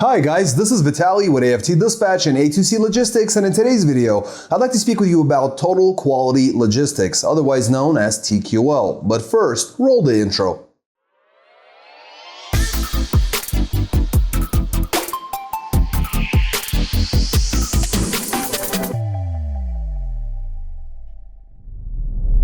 Hi guys, this is Vitaly with AFT Dispatch and A2C Logistics, and in today's video, I'd like to speak with you about Total Quality Logistics, otherwise known as TQL. But first, roll the intro.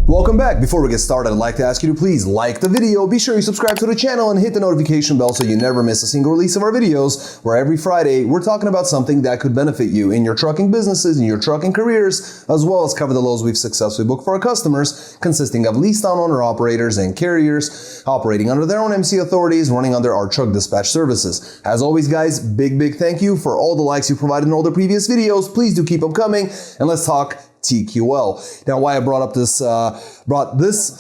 Welcome back. Before we get started, I'd like to ask you to please like the video, be sure you subscribe to the channel and hit the notification bell so you never miss a single release of our videos, where every Friday we're talking about something that could benefit you in your trucking businesses, in your trucking careers, as well as cover the loads we've successfully booked for our customers, consisting of leased on owner operators and carriers operating under their own MC authorities, running under our truck dispatch services. As always guys, big thank you for all the likes you provided in all the previous videos. Please do keep them coming, and let's talk TQL. Now, why I brought this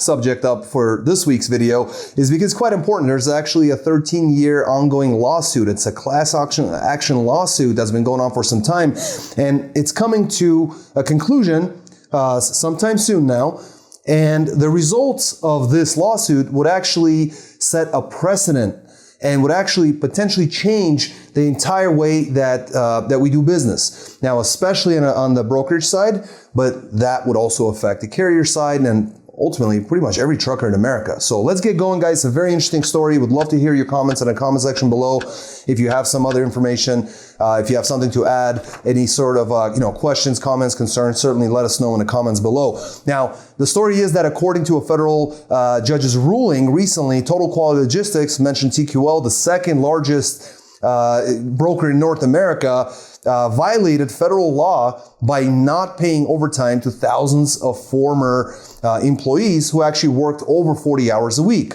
subject up for this week's video is because it's quite important. There's actually a 13-year ongoing lawsuit. It's a class action lawsuit that's been going on for some time, and it's coming to a conclusion sometime soon now. And the results of this lawsuit would actually set a precedent and would actually potentially change the entire way that we do business. Now, especially on the brokerage side, but that would also affect the carrier side and ultimately pretty much every trucker in America. So let's get going, guys. It's a very interesting story. Would love to hear your comments in the comment section below. If you have some other information, if you have something to add, any sort of questions, comments, concerns, certainly let us know in the comments below. Now, the story is that according to a federal judge's ruling recently, Total Quality Logistics mentioned TQL, the second largest broker in North America, violated federal law by not paying overtime to thousands of former employees who actually worked over 40 hours a week.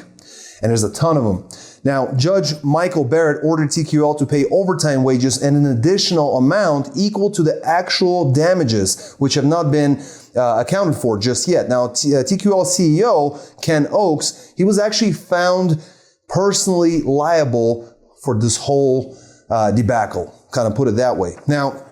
And there's a ton of them. Now, Judge Michael Barrett ordered TQL to pay overtime wages and an additional amount equal to the actual damages, which have not been accounted for just yet. Now, TQL CEO, Ken Oakes, he was actually found personally liable for this whole debacle, kind of put it that way. Now,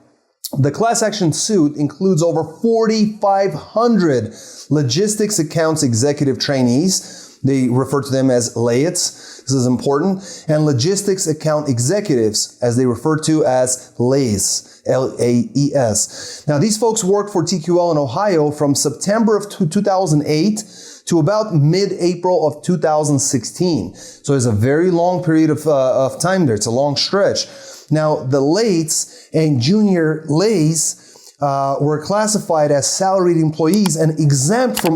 the class action suit includes over 4,500 Logistics Accounts Executive Trainees. They refer to them as LAETs. This is important. And Logistics Account Executives, as they refer to as LAEs, L-A-E-S. Now, these folks worked for TQL in Ohio from September of 2008 to about mid-April of 2016. So there's a very long period of time there. It's a long stretch. Now, the LAETs and junior LAEs were classified as salaried employees and exempt from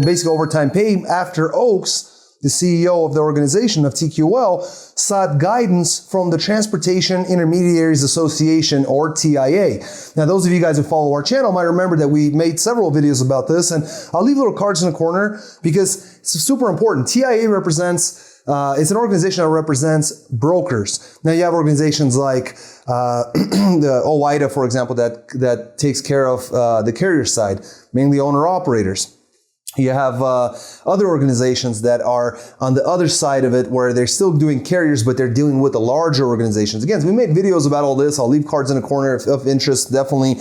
basic overtime pay after Oakes, the CEO of the organization of TQL, sought guidance from the Transportation Intermediaries Association, or TIA. Now, those of you guys who follow our channel might remember that we made several videos about this, and I'll leave little cards in the corner because it's super important. TIA represents it's an organization that represents brokers. Now, you have organizations like the OIDA, for example, that takes care of the carrier side, mainly owner-operators. You have other organizations that are on the other side of it, where they're still doing carriers, but they're dealing with the larger organizations. Again, we made videos about all this. I'll leave cards in the corner if of interest. Definitely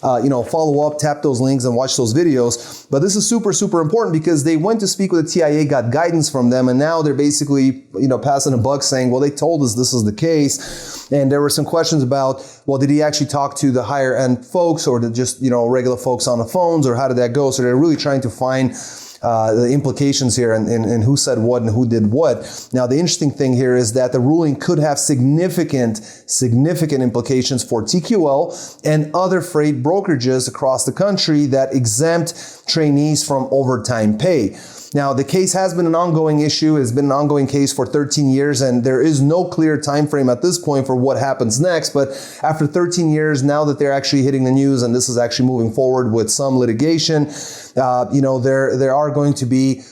follow up, tap those links and watch those videos. But this is super important because they went to speak with the TIA, got guidance from them, and now they're basically, passing a buck saying, well, they told us this is the case. And there were some questions about, well, did he actually talk to the higher end folks, or just, regular folks on the phones, or how did that go? So they're really trying to find the implications here and who said what and who did what. Now, the interesting thing here is that the ruling could have significant implications for TQL and other freight brokerages across the country that exempt trainees from overtime pay. Now, the case has been an ongoing issue. It's been an ongoing case for 13 years, and there is no clear time frame at this point for what happens next. But after 13 years, now that they're actually hitting the news, and this is actually moving forward with some litigation, there are going to be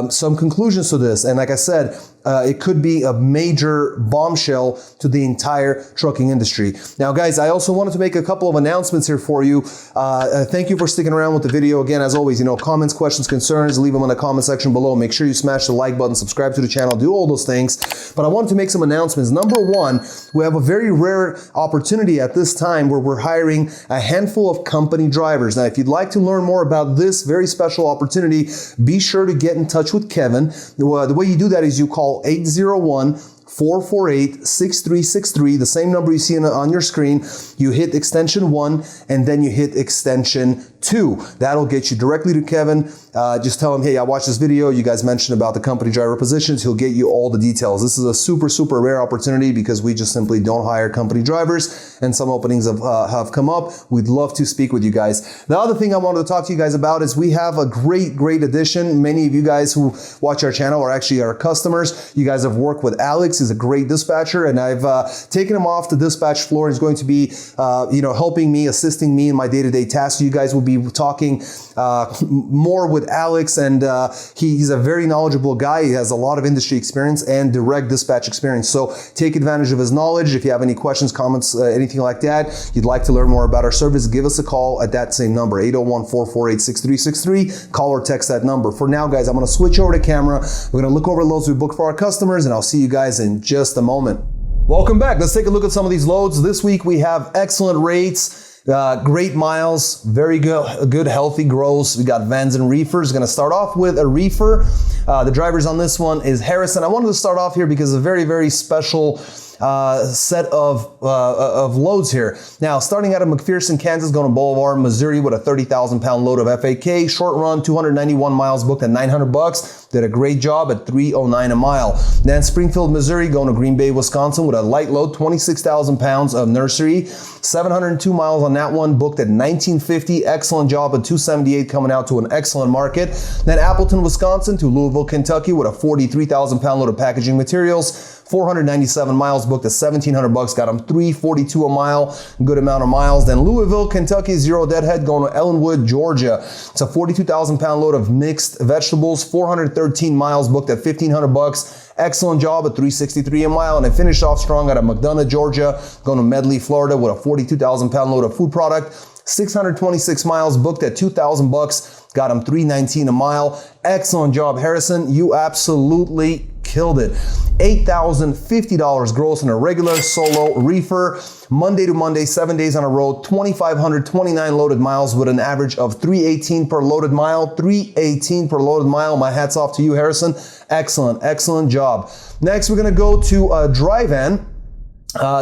some conclusions to this. And like I said, it could be a major bombshell to the entire trucking industry. Now, guys, I also wanted to make a couple of announcements here for you. Thank you for sticking around with the video. Again, as always, comments, questions, concerns, leave them in the comment section below. Make sure you smash the like button, subscribe to the channel, do all those things. But I wanted to make some announcements. Number one, we have a very rare opportunity at this time where we're hiring a handful of company drivers. Now, if you'd like to learn more about this very special opportunity, be sure to get in touch with Kevin. The way you do that is you call 801 448-6363, the same number you see on your screen. You hit extension 1 and then you hit extension 2. That'll get you directly to Kevin. Just tell him, hey, I watched this video. You guys mentioned about the company driver positions. He'll get you all the details. This is a super, super rare opportunity because we just simply don't hire company drivers, and some openings have come up. We'd love to speak with you guys. The other thing I wanted to talk to you guys about is we have a great addition. Many of you guys who watch our channel are actually our customers. You guys have worked with Alex. He's a great dispatcher, and I've taken him off the dispatch floor. He's going to be, helping me, assisting me in my day-to-day tasks. You guys will be talking more with Alex, and he's a very knowledgeable guy. He has a lot of industry experience and direct dispatch experience. So take advantage of his knowledge. If you have any questions, comments, anything like that, you'd like to learn more about our service, give us a call at that same number, 801-448-6363. Call or text that number. For now, guys, I'm going to switch over to camera. We're going to look over loads we booked for our customers, and I'll see you guys in just a moment. Welcome back. Let's take a look at some of these loads. This week we have excellent rates. Great miles, very good healthy gross. We got vans and reefers. Going to start off with a reefer. The drivers on this one is Harrison. I wanted to start off here because a very special set of loads here. Now, starting out of McPherson, Kansas, going to Boulevard, Missouri with a 30,000 pound load of FAK. Short run, 291 miles booked at $900. Did a great job at $309 a mile. Then Springfield, Missouri, going to Green Bay, Wisconsin with a light load, 26,000 pounds of nursery. 702 miles on that one, booked at $1950. Excellent job at $278, coming out to an excellent market. Then Appleton, Wisconsin to Louisville, Kentucky with a 43,000 pound load of packaging materials. 497 miles booked at $1,700, got him $342 a mile, good amount of miles. Then Louisville, Kentucky, zero deadhead, going to Ellenwood, Georgia. It's a 42,000 pound load of mixed vegetables, 413 miles booked at $1,500. Excellent job at $363 a mile. And it finished off strong out of McDonough, Georgia, going to Medley, Florida with a 42,000 pound load of food product. 626 miles booked at $2,000, got him $319 a mile. Excellent job, Harrison. You absolutely killed it. $8,050 gross in a regular solo reefer. Monday to Monday, 7 days on a road, 2,529 loaded miles with an average of 318 per loaded mile. 318 per loaded mile. My hat's off to you, Harrison. Excellent job. Next, we're going to go to a dry van.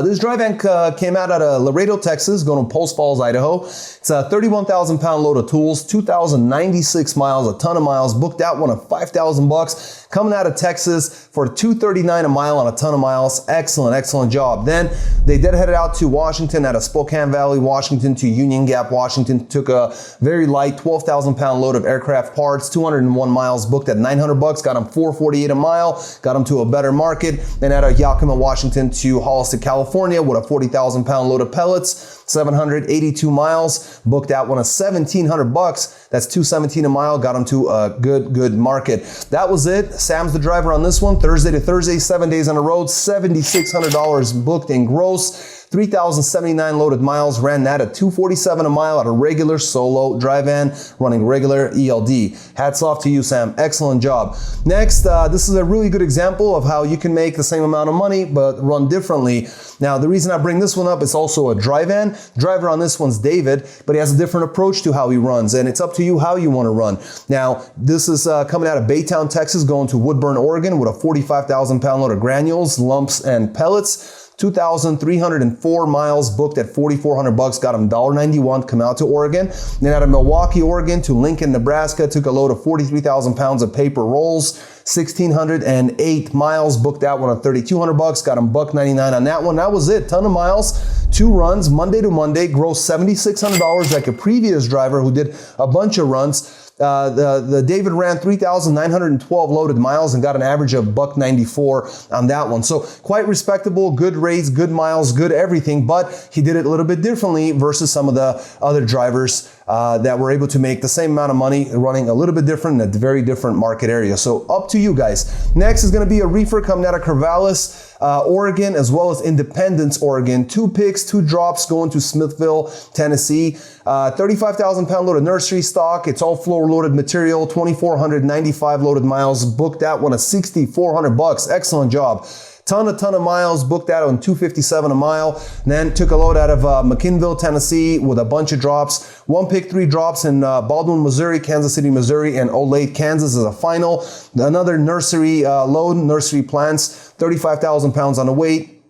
This dry van came out of Laredo, Texas, going to Post Falls, Idaho. It's a 31,000 pound load of tools, 2,096 miles, a ton of miles. Booked out one of $5,000. Coming out of Texas for $239 a mile on a ton of miles. Excellent job. Then they headed out to Washington, out of Spokane Valley, Washington to Union Gap, Washington. Took a very light 12,000 pound load of aircraft parts, 201 miles, booked at $900. Got them $448 a mile. Got them to a better market. Then out of Yakima, Washington to Hollister, California with a 40,000 pound load of pellets. 782 miles, booked out one of $1,700. That's $217 a mile, got him to a good market. That was it. Sam's the driver on this one. Thursday to Thursday, 7 days on the road, $7,600 booked in gross. 3,079 loaded miles, ran that at $247 a mile at a regular solo dry van, running regular ELD. Hats off to you, Sam. Excellent job. Next, this is a really good example of how you can make the same amount of money, but run differently. Now, the reason I bring this one up, it's also a dry van. Driver on this one's David, but he has a different approach to how he runs, and it's up to you how you want to run. Now, this is coming out of Baytown, Texas, going to Woodburn, Oregon with a 45,000 pound load of granules, lumps, and pellets. 2,304 miles booked at $4,400, got him $1.91, come out to Oregon. Then out of Milwaukee, Oregon to Lincoln, Nebraska, took a load of 43,000 pounds of paper rolls. 1,608 miles booked out one of $3,200, got him $1.99 on that one. That was it, ton of miles, 2 runs, Monday to Monday, gross $7,600 like a previous driver who did a bunch of runs. The David ran 3,912 loaded miles and got an average of $1.94 on that one. So quite respectable, good rates, good miles, good everything, but he did it a little bit differently versus some of the other drivers that were able to make the same amount of money running a little bit different in a very different market area. So up to you guys. Next is going to be a reefer coming out of Corvallis, Oregon, as well as Independence, Oregon. 2 picks, 2 drops going to Smithville, Tennessee. 35,000 pound load of nursery stock. It's all floor loaded material. 2,495 loaded miles booked out one of $6,400. Excellent job. Ton of miles, booked out on $257 a mile. Then took a load out of McKinnville, Tennessee with a bunch of drops. One pick, 3 drops in Baldwin, Missouri, Kansas City, Missouri, and Olathe, Kansas as a final. Another nursery load, nursery plants, 35,000 pounds on the weight,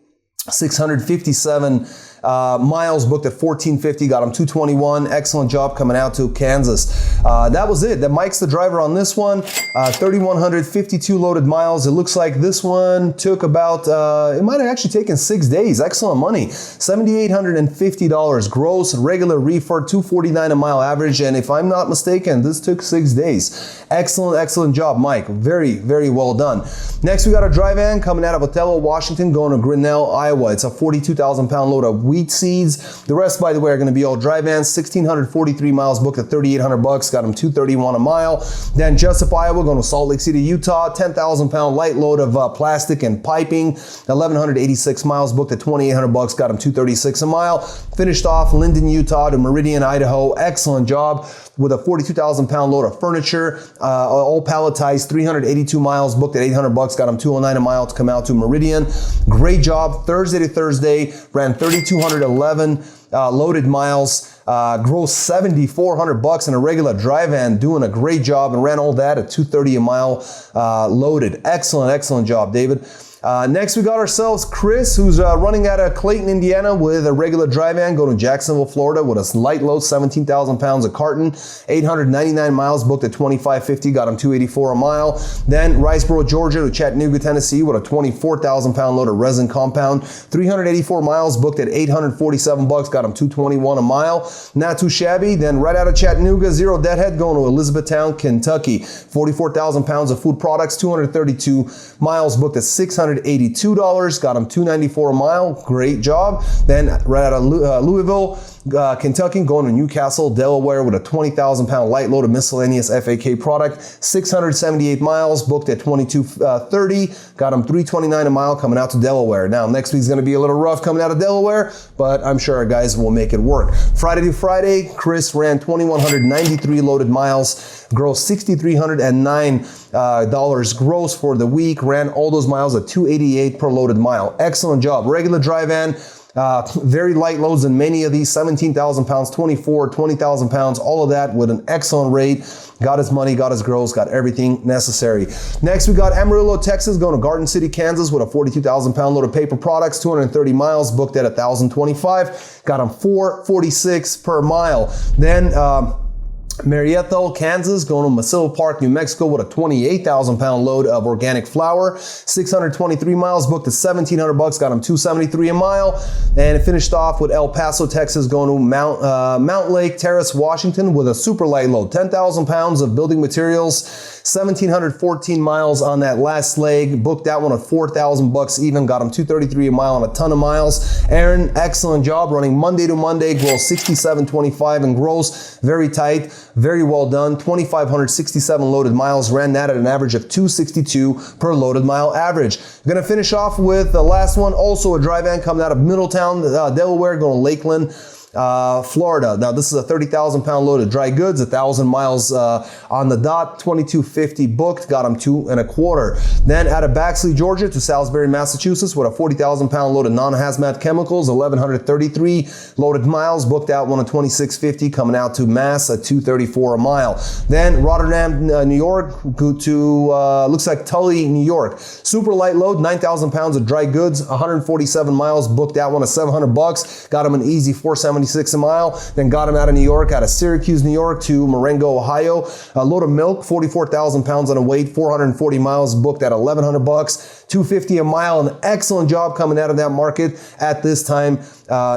657 miles, booked at 1450, got him 221. Excellent job coming out to Kansas. That was it. Mike's the driver on this one. 3,152 loaded miles. It looks like this one took about, it might have actually taken 6 days. Excellent money. $7,850 gross, regular reefer, 249 a mile average. And if I'm not mistaken, this took 6 days. Excellent job, Mike. Very well done. Next, we got a dry van coming out of Othello, Washington, going to Grinnell, Iowa. It's a 42,000 pound load of wheat seeds. The rest, by the way, are going to be all dry vans. 1,643 miles, booked at $3,800. Got them $231 a mile. Then Jessup, Iowa, going to Salt Lake City, Utah. 10,000 pound light load of plastic and piping. 1,186 miles, booked at $2,800. Got them $236 a mile. Finished off Linden, Utah to Meridian, Idaho. Excellent job with a 42,000 pound load of furniture, all palletized, 382 miles, booked at $800. Got them $209 a mile to come out to Meridian. Great job. Thursday to Thursday, ran 3,211 loaded miles, gross $7,400 in a regular dry van, doing a great job, and ran all that at $230 a mile loaded. Excellent job, David. Next, we got ourselves Chris, who's running out of Clayton, Indiana with a regular dry van, going to Jacksonville, Florida with a light load, 17,000 pounds a carton, 899 miles, booked at $25.50, got him $284 a mile. Then Riceboro, Georgia to Chattanooga, Tennessee with a 24,000 pound load of resin compound, 384 miles, booked at $847, got him $221 a mile. Not too shabby. Then right out of Chattanooga, Zero Deadhead, going to Elizabethtown, Kentucky, 44,000 pounds of food products, 232 miles, booked at $682, got him $294 a mile. Great job. Then right out of Louisville, Kentucky, going to Newcastle, Delaware with a 20,000 pound light load of miscellaneous FAK product, 678 miles, booked at $22.30, got him $329 a mile coming out to Delaware. Now, next week's going to be a little rough coming out of Delaware, but I'm sure our guys will make it work. Friday to Friday, Chris ran 2,193 loaded miles, gross $6,309 gross for the week, ran all those miles at $288 per loaded mile. Excellent job. Regular dry van, very light loads in many of these, 17,000 pounds, 20,000 pounds, all of that with an excellent rate. Got his money, got his gross, got everything necessary. Next, we got Amarillo, Texas, going to Garden City, Kansas with a 42,000 pound load of paper products, 230 miles, booked at $1,025, got him $446 per mile. Then, Marietta, Kansas, going to Masillo Park, New Mexico with a 28,000 pound load of organic flour, 623 miles, booked at $1,700, got him $273 a mile. And it finished off with El Paso, Texas, going to Mount Lake Terrace, Washington with a super light load, 10,000 pounds of building materials, 1,714 miles on that last leg, booked that one at $4,000 even, got him $233 a mile on a ton of miles. Aaron, excellent job running Monday to Monday, gross $67.25 in gross, very tight. Very well done. 2,567 loaded miles, ran that at an average of $262 per loaded mile average. Going to finish off with the last one, also a dry van coming out of Middletown, Delaware, going to Lakeland, Florida. Now, this is a 30,000 pound load of dry goods, 1,000 miles on the dot, 2,250 booked, got them $2.25. Then out of Baxley, Georgia to Salisbury, Massachusetts with a 40,000 pound load of non-hazmat chemicals, 1,133 loaded miles, booked out one of 2,650, coming out to Mass at $234 a mile. Then Rotterdam, New York, go to looks like Tully, New York. Super light load, 9,000 pounds of dry goods, 147 miles, booked out one of $700, got them an easy $476 a mile. Then got him out of New York, out of Syracuse, New York to Marengo, Ohio. A load of milk, 44,000 pounds on a weight, 440 miles, booked at $1,100, $250 a mile. An excellent job coming out of that market at this time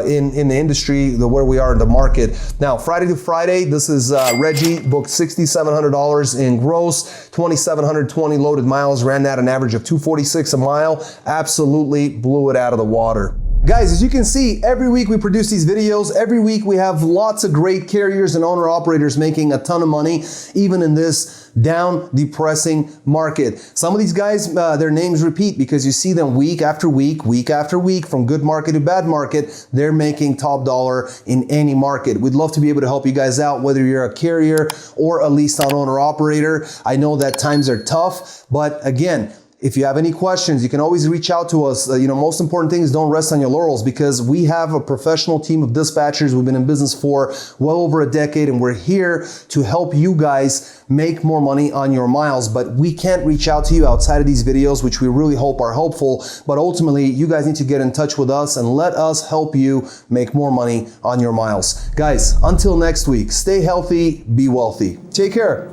in the industry, where we are in the market. Now, Friday to Friday, this is Reggie, booked $6,700 in gross, 2,720 loaded miles, ran that an average of $246 a mile. Absolutely blew it out of the water. Guys, as you can see, every week we produce these videos. Every week we have lots of great carriers and owner-operators making a ton of money, even in this down, depressing market. Some of these guys, their names repeat because you see them week after week, week after week, from good market to bad market. They're making top dollar in any market. We'd love to be able to help you guys out, whether you're a carrier or a leased out owner-operator. I know that times are tough, but again, If you have any questions, you can always reach out to us. Most important thing is don't rest on your laurels, because we have a professional team of dispatchers. We've been in business for well over a decade, and we're here to help you guys make more money on your miles. But we can't reach out to you outside of these videos, which we really hope are helpful. But ultimately, you guys need to get in touch with us and let us help you make more money on your miles. Guys, until next week, stay healthy, be wealthy. Take care.